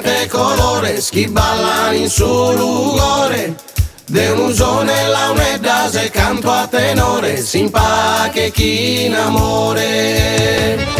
diferentes colores que ballan en su lugar. De un son en la unidad se canto a tenores, sin pa' que quien amore.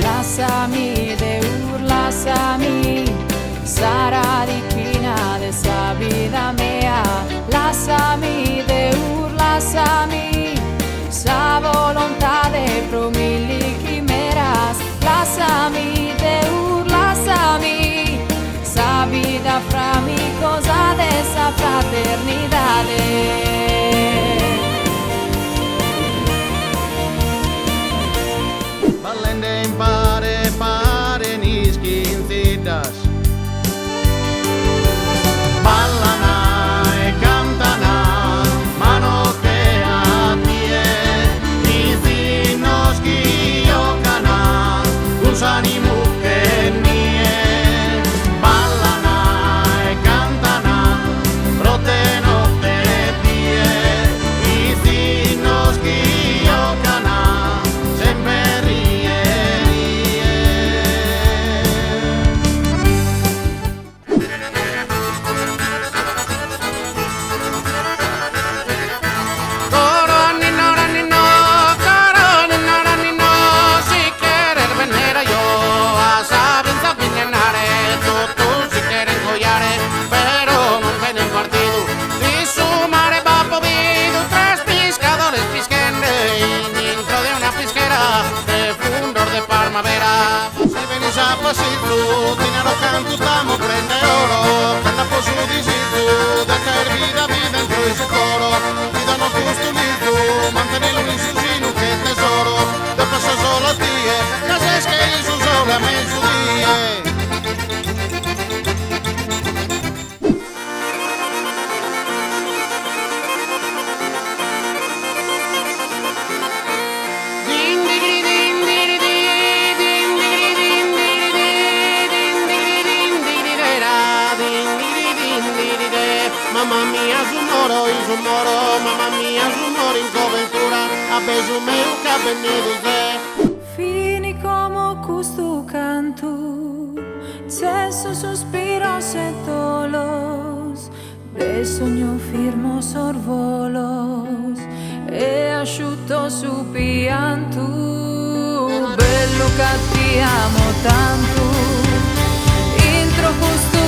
Lasciami Deur, lasciami, sarà di china de sa vida mea. Lasciami Deur, lasciami, sa volontà de pro mille chimeras. Lasciami Deur, lasciami, sa vida fra mi cosa de sa fraternidade. Ballende in pare ni schincitas. Ballana e cantana, mano che a tie, i zinos chi giocana, usani mucche nie. Ballana e cantana, rote notte tie, i zinos chi giocana, sempre rie. Dinero canto stamo prende oro, per la posso di situ, da caer vida dentro ese coro, vida no customizo, mantenerlo in susino che tesoro, da passo solo a tie, case che su solo a me su die. Mamma mia su moro, mamma mia su moro in coventura, a beso meu cabenido de. Fini como custo canto, cesso suspiros e tolos, de sogno firmo sorvolos, e asciutto su pianto, bello che ti amo tanto, intro custo